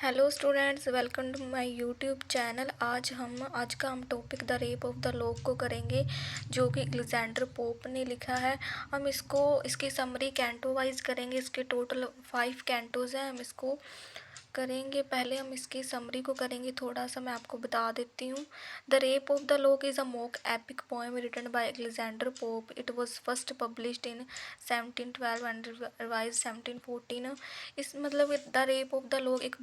Hello students, welcome to my YouTube channel. आज का हम topic the rape of the lock को करेंगे, जो कि अलेक्जेंडर पोप ने लिखा है। हम इसकी समरी कैंटो वाइज करेंगे। इसके टोटल 5 कैंटोज हैं। हम इसको करेंगे। पहले हम इसकी समरी को करेंगे। थोड़ा सा मैं आपको बता देती हूँ। The rape of the lock is a mock epic poem written by Alexander Pope. It was first published in 1712 and revise 1714। इस मतलब the rape of the lock एक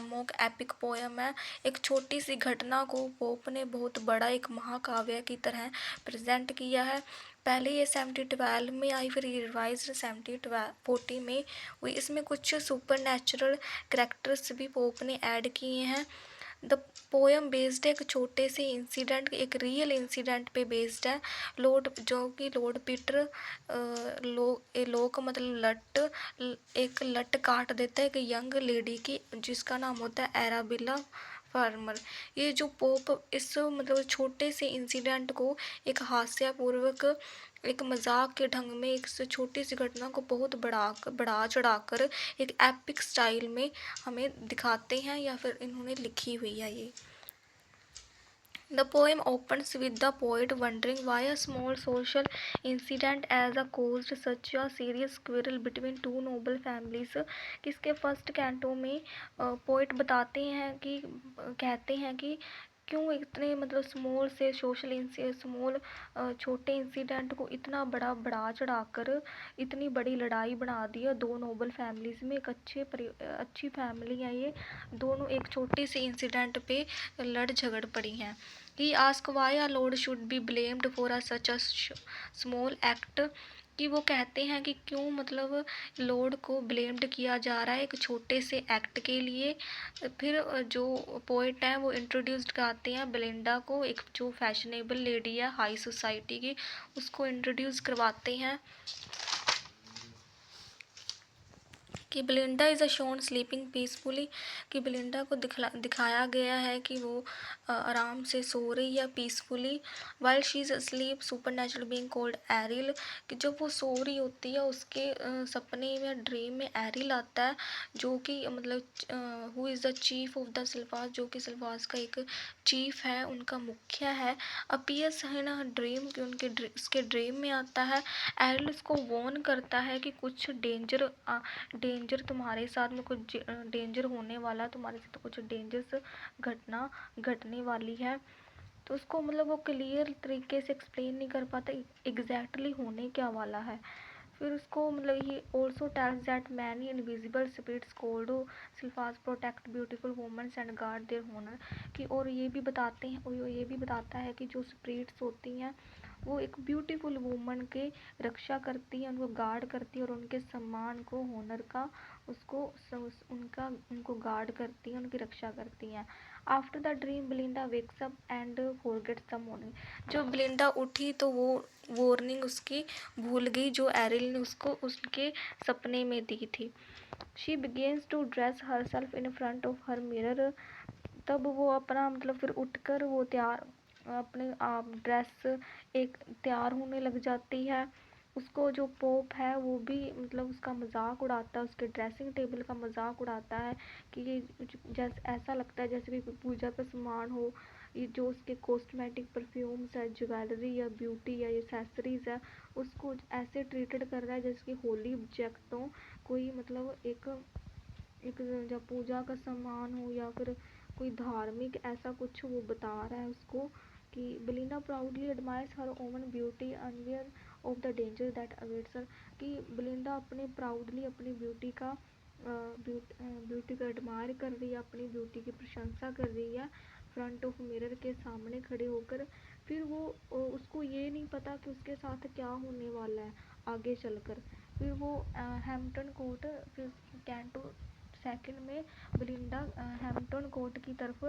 मॉक एपिक पोएम है। एक छोटी सी घटना को पोप ने बहुत बड़ा एक महाकाव्य की तरह प्रेजेंट किया है। पहले ये 1712 में आई, फिर ये रिवाइज 1740 में हुई। इसमें कुछ सुपर नेचुरल करेक्टर्स भी पोप ने ऐड किए हैं। द पोएम बेस्ड है एक छोटे से इंसिडेंट, एक रियल इंसिडेंट पे बेस्ड है। लॉर्ड पीटर लोग मतलब एक लट काट देता है एक यंग लेडी की, जिसका नाम होता है एराबिला फार्मर। ये जो पोप इस मतलब छोटे से इंसिडेंट को एक हास्यपूर्वक, एक मजाक के ढंग में, एक छोटी सी घटना को बहुत बढ़ा चढ़ाकर एक एपिक स्टाइल में हमें दिखाते हैं, या फिर इन्होंने लिखी हुई है ये। The poem opens with the poet wondering why a small social incident as a caused such a serious quarrel between two noble families। किसके फर्स्ट कैंटो में पोइट बताते हैं कि कहते हैं कि क्यों इतने मतलब स्मॉल छोटे इंसिडेंट को इतना बड़ा बढ़ा चढ़ाकर इतनी बड़ी लड़ाई बना दिया दो नोबल फैमिलीज़ में। एक अच्छी फैमिली है ये दोनों, एक छोटी सी इंसिडेंट पे लड़ झगड़ पड़ी हैं। He asked why a lord should be blamed for such a small act। कि वो कहते हैं कि क्यों मतलब लॉर्ड को ब्लेम्ड किया जा रहा है एक छोटे से एक्ट के लिए। फिर जो पोइट हैं वो इंट्रोड्यूस कराते हैं बेलिंडा को, एक जो फैशनेबल लेडी है हाई सोसाइटी की, उसको इंट्रोड्यूस करवाते हैं कि Belinda is a shown sleeping peacefully. कि बेलिंडा को दिखाया गया है कि वो आराम से सो रही है peacefully. While she is sleep super natural being called aryl. कि जब वो सो रही होती है उसके सपने में, ड्रीम में एरिल आता है, जो कि मतलब who is the chief of the sylphs, जो कि सिल्फास का एक चीफ है, उनका मुखिया है। अपीयर्स है ना ड्रीम, कि उसके ड्रीम में आता है। एरिल उसको वॉर्न करता है कि कुछ डेंजर तुम्हारे साथ में, कुछ डेंजर होने वाला, तुम्हारे साथ कुछ डेंजरस घटना घटने वाली है। तो उसको मतलब वो क्लियर तरीके से एक्सप्लेन नहीं कर पाता एग्जैक्टली होने क्या वाला है। फिर उसको मतलब ये also tells that many invisible spirits called sylphs protect beautiful womens and guard their honour. कि और ये भी बताते हैं, और ये भी बताता है कि जो स्पिरिट्स होती हैं वो एक ब्यूटीफुल वुमन के रक्षा करती हैं, उनको गार्ड करती हैं, और उनके सम्मान को, होनर का उनको गार्ड करती हैं, उनकी रक्षा करती हैं। After the dream Belinda wakes up and forgets the morning. जब बेलिंडा उठी तो वो वार्निंग उसकी भूल गई जो एरिल ने उसको उसके सपने में दी थी। She begins to dress herself in front of her mirror. तब वो अपना मतलब फिर उठकर वो अपने आप ड्रेस एक तैयार होने लग जाती है। उसको जो पोप है वो भी मतलब उसका मजाक उड़ाता है, उसके ड्रेसिंग टेबल का मजाक उड़ाता है कि ये जैसे ऐसा लगता है जैसे भी पूजा का सामान हो। ये जो उसके कॉस्मेटिक परफ्यूम्स है, ज्वेलरी या ब्यूटी या एसेसरीज है, उसको ऐसे ट्रीटेड कर रहा है जैसे कि होली ऑब्जेक्ट हो, कोई मतलब एक जब पूजा का सामान हो या फिर कोई धार्मिक ऐसा कुछ वो बता रहा है उसको। कि Belinda proudly admires her own beauty unaware of the danger that awaits her. कि बेलिंडा अपने प्राउडली अपनी ब्यूटी को एडमायर कर रही है, अपनी ब्यूटी की प्रशंसा कर रही है फ्रंट ऑफ मिरर के सामने खड़े होकर। फिर वो उसको ये नहीं पता कि उसके साथ क्या होने वाला है आगे चलकर। फिर वो हैम्पटन कोर्ट, फिर कैंटो सेकंड में बेलिंडा हैम्पटन कोर्ट की तरफ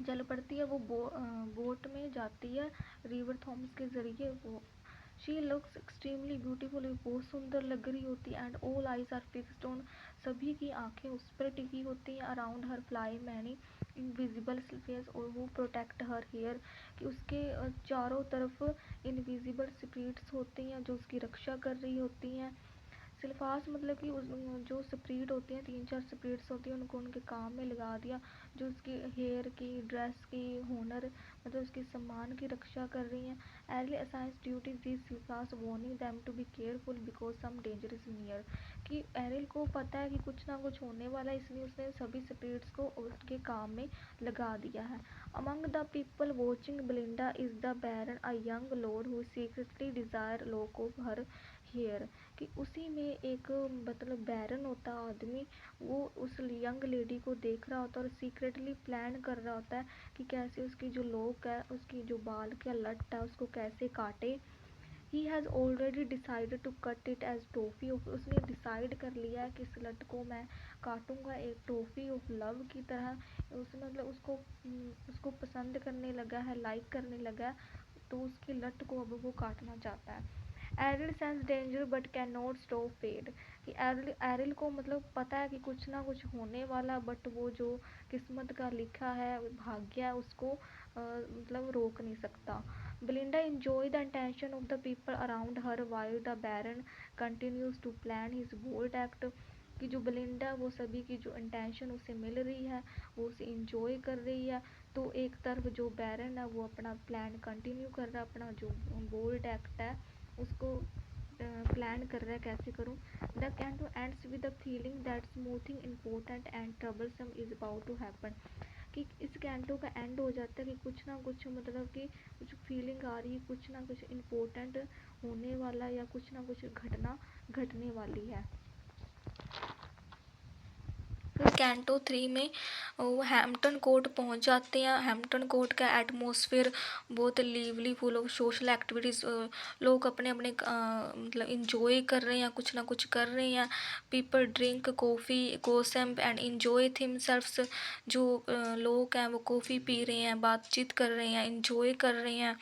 चल पड़ती है। वो बोट में जाती है रिवर थॉमस के ज़रिए। वो शी लुक्स एक्सट्रीमली ब्यूटीफुल, बहुत सुंदर लग रही होती है। And all eyes are fixed on, सभी की आंखें उस पर टिकी होती हैं। Around her fly many invisible space और वो प्रोटेक्ट हर हेयर। कि उसके चारों तरफ इनविजिबल स्पिरिट्स होती हैं जो उसकी रक्षा कर रही होती हैं। सल्फास मतलब कि उस जो स्प्रीड होती हैं, 3-4 स्प्रीड्स होती हैं, उनको उनके काम में लगा दिया, जो उसकी हेयर की, ड्रेस की, हुनर मतलब उसके सम्मान की रक्षा कर रही हैं। Ariel assigns duties this sylphs warning them to be careful because some danger is near. कि एरियल को पता है कि कुछ ना कुछ होने वाला है, इसलिए उसने सभी स्प्रीड्स को उसके काम में लगा दिया है। Among the people watching Belinda is the baron, a young lord who secretly desire lock of her hair. कि उसी में एक मतलब बैरन होता आदमी, वो उस यंग लेडी को देख रहा होता है और सीक्रेटली प्लान कर रहा होता है कि कैसे उसकी जो लॉक है, उसकी जो बाल का लट है, उसको कैसे काटे। He has already decided to cut it as trophy of, उसने डिसाइड कर लिया है कि इस लट को मैं काटूंगा एक टॉफ़ी ऑफ लव की तरह। उस मतलब उसको पसंद करने लगा है, लाइक करने लगा है, तो उसकी लट को अब वो काटना चाहता है। Ariel sense danger but can not stop fate. कि एरिल को मतलब पता है कि कुछ ना कुछ होने वाला, बट वो जो किस्मत का लिखा है, भाग्य है, उसको मतलब रोक नहीं सकता। Belinda enjoy the attention of the people around her while the baron continues to plan his bold act। कि जो बेलिंडा वो सभी की जो इंटेंशन उसे मिल रही है, वो उसे इंजॉय कर रही है, तो एक तरफ जो बैरन है वो अपना प्लान कंटिन्यू कर रहा है, अपना जो बोल्ड एक्ट है उसको प्लान कर रहा है कैसे करूँ। The canto ends with the feeling that something important and troublesome is about to happen. कि इस कैंटो का एंड हो जाता है कि कुछ ना कुछ मतलब कि कुछ फीलिंग आ रही है, कुछ ना कुछ इम्पोर्टेंट होने वाला या कुछ ना कुछ घटना घटने वाली है। फिर कैंटो 3 में वो हैम्पटन कोर्ट पहुंच जाते हैं। हैम्पटन कोर्ट का एटमॉस्फेयर बहुत lively, full of social activities, लोग अपने अपने मतलब इंजॉय कर रहे हैं, कुछ ना कुछ कर रहे हैं। People drink coffee, gossip and enjoy themselves. जो लोग हैं वो कॉफ़ी पी रहे हैं, बातचीत कर रहे हैं, इंजॉय कर रहे हैं।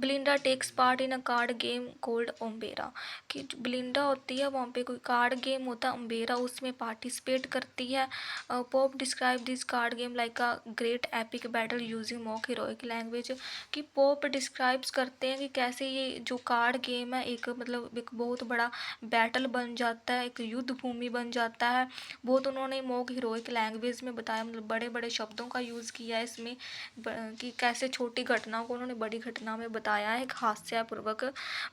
Belinda takes part in a card game called ombre. कि जो बेलिंडा होती है वहाँ पे कोई कार्ड गेम होता है ओम्बेरा, उसमें पार्टिसिपेट करती है। Pop describe this card game like a great epic battle using mock heroic language. कि पॉप डिस्क्राइब्स करते हैं कि कैसे ये जो कार्ड गेम है एक मतलब एक बहुत बड़ा बैटल बन जाता है, एक युद्ध भूमि बन जाता है। बहुत उन्होंने मॉक हीरोइक लैंग्वेज में बताया, मतलब बड़े बड़े शब्दों का यूज़ किया है इसमें, कि कैसे छोटी घटनाओं को उन्होंने बड़ी घटना में बताया है हास्यपूर्वक।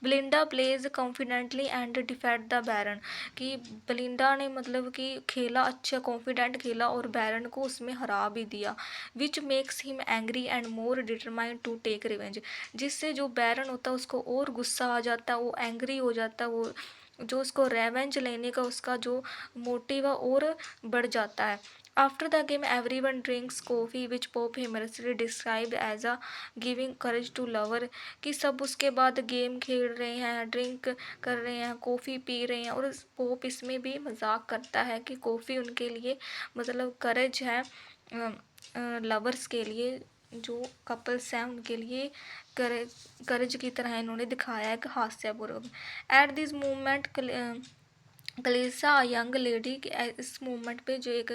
Belinda plays confidently and defend the baron. कि बेलिंडा ने मतलब कि खेला, अच्छा कॉन्फिडेंट खेला और बैरन को उसमें हरा भी दिया। Which makes him angry and more determined to take revenge. जिससे जो बैरन होता है उसको और गुस्सा आ जाता है, वो एंग्री हो जाता है, वो जो उसको रेवेंज लेने का उसका जो मोटिव है और बढ़ जाता है। After the game, everyone drinks coffee, which Pope humorously described as a giving courage to lover। कि सब उसके बाद गेम खेल रहे हैं, ड्रिंक कर रहे हैं, कॉफ़ी पी रहे हैं, और पोप इसमें भी मजाक करता है कि कॉफ़ी उनके लिए मतलब करेज है, लवर्स के लिए, जो कपल्स हैं उनके लिए करेज की तरह इन्होंने दिखाया है कि हास्यपूर्वक। At this moment Clarissa young lady, इस मूवमेंट पे जो एक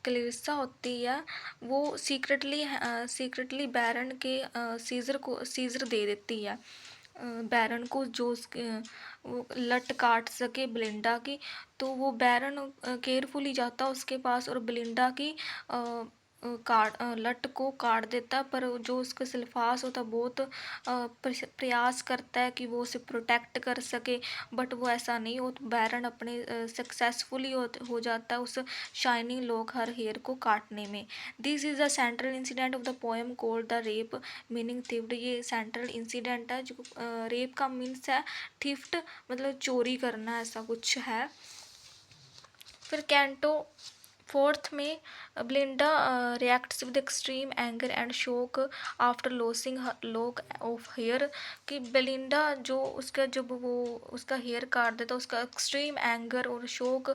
क्लेसा होती है वो सीक्रेटली बैरन के सीजर दे देती है, बैरन को, जो उसके वो लट काट सके बेलिंडा की। तो वो बैरन केयरफुली जाता उसके पास और बेलिंडा की लट को काट देता, पर जो उसका सल्फास होता बहुत प्रयास करता है कि वो उसे प्रोटेक्ट कर सके, बट वो ऐसा नहीं हो। बैरन अपने सक्सेसफुली हो जाता है उस शाइनिंग लॉक हर हेयर को काटने में। This is the central incident of the poem called the rape meaning theft. ये सेंट्रल इंसिडेंट है, जो रेप का मीन्स है थिफ्ट, मतलब चोरी करना, ऐसा कुछ है। फिर कैंटो 4th में Belinda reacts with extreme anger and shock after losing lock of hair. कि बेलिंडा जो उसका जब वो उसका हेयर काट देता, उसका एक्सट्रीम एंगर और शोक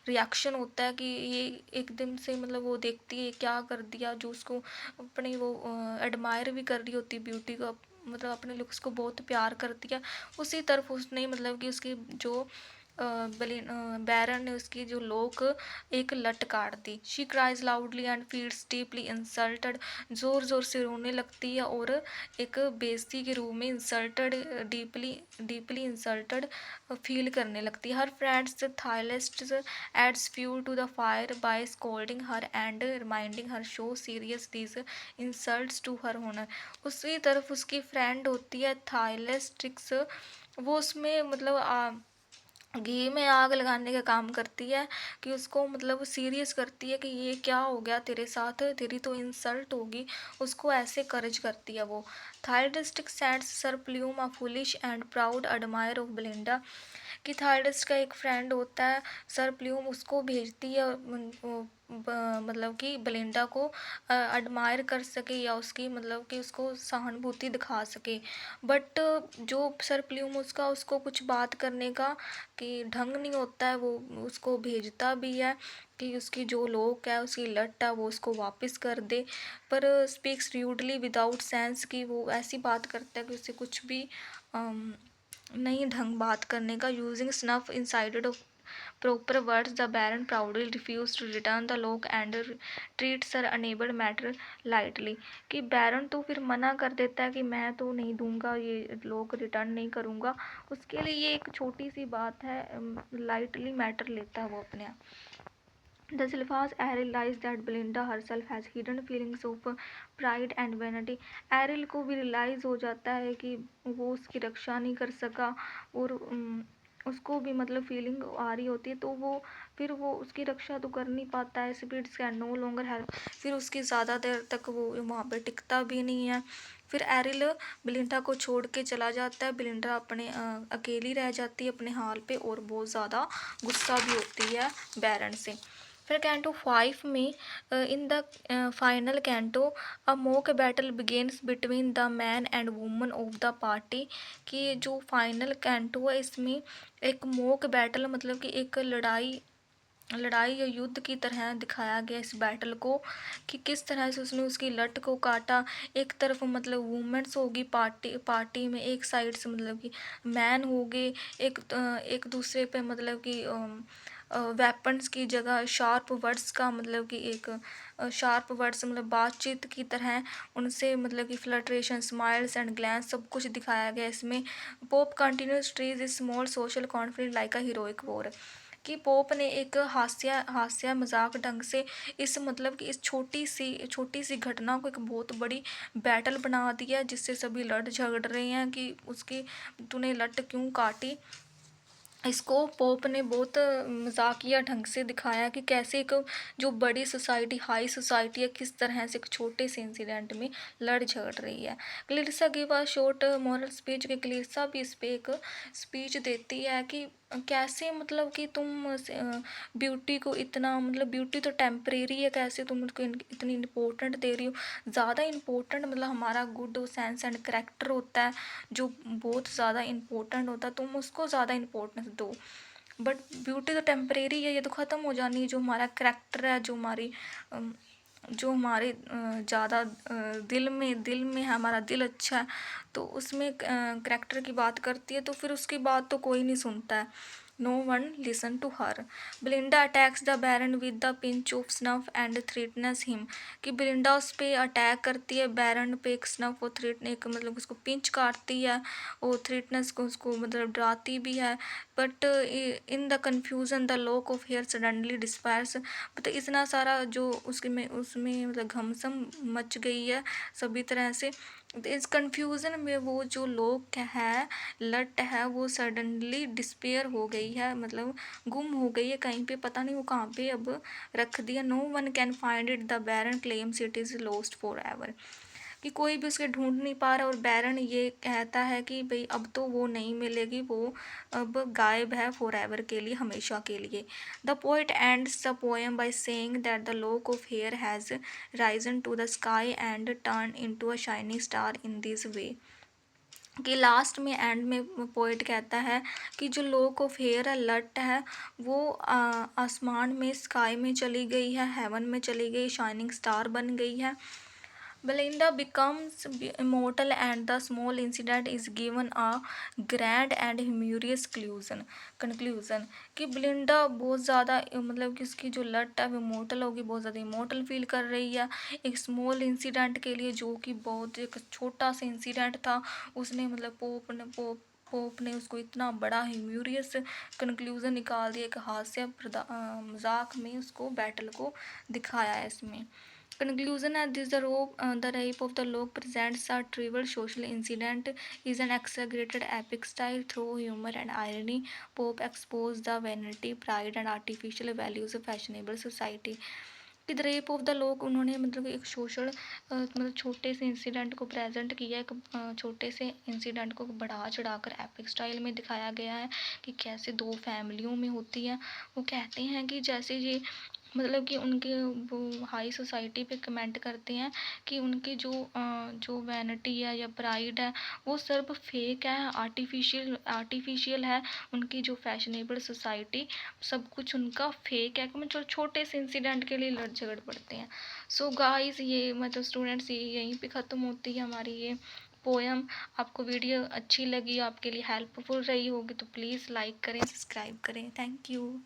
रिएक्शन होता है कि ये एकदम से मतलब वो देखती है क्या कर दिया, जो उसको अपनी वो एडमायर भी कर रही होती ब्यूटी को, मतलब अपने लुक्स को बहुत प्यार करती है। उसी तरफ उसने मतलब कि उसकी जो बैरन ने उसकी जो लोक एक लट काट दी। She cries loudly and feels deeply insulted, ज़ोर ज़ोर से रोने लगती है और एक बेइज्जती के रूप में insulted, deeply deeply insulted feel करने लगती है। Her friends Thalestris adds fuel to the fire by scolding her and reminding her so serious these insults to her honour. उसी तरफ उसकी फ्रेंड होती है थाईलिस्टिक्स, वो उसमें मतलब घी में आग लगाने का काम करती है कि उसको मतलब सीरियस करती है कि ये क्या हो गया तेरे साथ, तेरी तो इंसल्ट होगी, उसको ऐसे करज करती है वो। Thalestris sends Sir Plume a foolish and proud admirer of Belinda, कि थायरडिस्ट का एक फ्रेंड होता है सर प्ल्यूम, उसको भेजती है मतलब कि बेलिंडा को एडमायर कर सके या उसकी मतलब कि उसको सहानुभूति दिखा सके। बट जो सर प्ल्यूम उसका उसको कुछ बात करने का कि ढंग नहीं होता है, वो उसको भेजता भी है कि उसकी जो लोक है उसकी लट है वो उसको वापस कर दे, पर स्पीक्स र्यूडली विदाउट सेंस, कि वो ऐसी बात करता है कि उससे कुछ भी नहीं ढंग बात करने का। Using snuff instead of proper words, the baron proudly refused to return the lock and treats her unable matter lightly, कि बैरन तो फिर मना कर देता है कि मैं तो नहीं दूंगा, ये लोक रिटर्न नहीं करूंगा, उसके लिए ये एक छोटी सी बात है, लाइटली मैटर लेता है वो अपने आप। The Silphas realized that Belinda herself has hidden feelings of pride and vanity. Aryl को भी रियलाइज़ हो जाता है कि वो उसकी रक्षा नहीं कर सका और उसको भी मतलब फीलिंग आ रही होती है, तो वो फिर वो उसकी रक्षा तो कर नहीं पाता है। Spirits can no longer help, फिर उसकी ज़्यादा देर तक वो वहाँ पे टिकता भी नहीं है। फिर एरिल बिलिंडा को छोड़ के चला जाता है, बिलिंडा अपने अकेली रह जाती है अपने हाल पे और बहुत ज़्यादा गुस्सा भी होती है बैरन से। फिर कैंटो 5 में in the final canto a mock battle begins between the man and woman of the party, कि जो फाइनल कैंटो है इसमें एक मॉक बैटल मतलब कि एक लड़ाई या युद्ध की तरह दिखाया गया इस बैटल को, कि किस तरह से उसने उसकी लट को काटा। एक तरफ मतलब वुमेंस होगी पार्टी में, एक साइड से मतलब कि मैन होंगे, एक दूसरे पे मतलब कि वेपन्स की जगह शार्प वर्ड्स का मतलब कि एक शार्प वर्ड्स मतलब बातचीत की तरह उनसे मतलब कि फ्लट्रेशन स्माइल्स एंड ग्लैंस सब कुछ दिखाया गया इसमें। Pope continuous trees is small social conflict like a heroic war, कि पोप ने एक हास्य मजाक ढंग से इस मतलब कि इस छोटी सी घटना को एक बहुत बड़ी बैटल बना दिया, जिससे सभी लड़ झगड़ रहे हैं कि उसकी तूने लट क्यों काटी। इसको पोप ने बहुत मजाकिया ढंग से दिखाया कि कैसे एक जो बड़ी सोसाइटी हाई सोसाइटी है किस तरह से एक छोटे से इंसिडेंट में लड़ झगड़ रही है। Clarissa give a short moral speech, के क्लिरसा भी इस पे एक स्पीच देती है कि कैसे मतलब कि तुम ब्यूटी को इतना मतलब ब्यूटी तो टेम्परेरी है, कैसे तुम उसको इतनी इम्पोर्टेंट दे रही हो। ज़्यादा इम्पोर्टेंट मतलब हमारा गुड सेंस एंड करेक्टर होता है जो बहुत ज़्यादा इम्पोर्टेंट होता है, तुम उसको ज़्यादा इम्पोर्टेंस दो। बट ब्यूटी तो टेम्परेरी है, ये तो ख़त्म हो जानी है। जो हमारा करेक्टर है, जो हमारे ज़्यादा दिल में है, हमारा दिल अच्छा है, तो उसमें करेक्टर की बात करती है तो फिर उसकी बात तो कोई नहीं सुनता है। No one listen to her. Belinda attacks the baron with the pinch of snuff and threatens him, कि बिलिंडा उस पर अटैक करती है बैरन पे एक स्नफ और थ्रेट एक मतलब उसको पिंच काटती है और थ्रेटनेस को उसको मतलब डराती भी है। But in the confusion the lock of hair suddenly disappears, तो इतना सारा जो उसके में उसमें मतलब घमसम मच गई है सभी तरह से। इस कन्फ्यूज़न में वो जो लोग है लट है वो सडनली डिस्पेयर हो गई है, मतलब गुम हो गई है कहीं पे, पता नहीं वो कहाँ पे अब रख दिया। No one can find it the baron claims it is lost forever, कि कोई भी उसके ढूंढ नहीं पा रहा और बैरन ये कहता है कि भाई अब तो वो नहीं मिलेगी, वो अब गायब है फॉर एवर के लिए, हमेशा के लिए। The poet ends the poem by saying that the lock of hair has risen to the sky and turn into a shining star in this way, कि लास्ट में एंड में पोइट कहता है कि जो लॉक ऑफ हेयर है लट है वो आसमान में स्काई में चली गई है, हेवन में चली गई, शाइनिंग स्टार बन गई है। Belinda becomes immortal and the small incident is given a grand and humorous conclusion कि बेलिंडा बहुत ज़्यादा मतलब कि उसकी जो लट है वो इमोर्टल होगी, बहुत ज़्यादा इमोर्टल फील कर रही है एक स्मॉल इंसिडेंट के लिए, जो कि बहुत एक छोटा सा इंसिडेंट था। उसने मतलब पोप ने उसको इतना बड़ा ह्यूमोरियस कंक्लूजन निकाल दिया, एक हास्य मजाक में उसको बैटल को दिखाया है इसमें। Conclusion at this the rape of the log presents a trivial social incident is an exaggerated epic style through humor and irony. Pope exposed the vanity, pride and artificial values of fashionable society. कि the rape of the लोग उन्होंने मतलब एक social मतलब छोटे से incident को present किया, एक छोटे से इंसिडेंट को बढ़ा चढ़ाकर एपिक स्टाइल में दिखाया गया है कि कैसे दो फैमिलियों में होती है। वो कहते हैं कि जैसे ये मतलब कि उनके वो हाई सोसाइटी पे कमेंट करते हैं कि उनकी जो वैनिटी है या प्राइड है वो सिर्फ फेक है, आर्टिफिशियल है। उनकी जो फैशनेबल सोसाइटी सब कुछ उनका फेक है, कि मतलब छोटे से इंसिडेंट के लिए लड़ झगड़ पड़ते हैं। सो गाइस ये मतलब स्टूडेंट्स ये यहीं पे ख़त्म होती है हमारी ये पोएम। आपको वीडियो अच्छी लगी, आपके लिए हेल्पफुल रही होगी तो प्लीज़ लाइक करें, सब्सक्राइब करें। Thank you.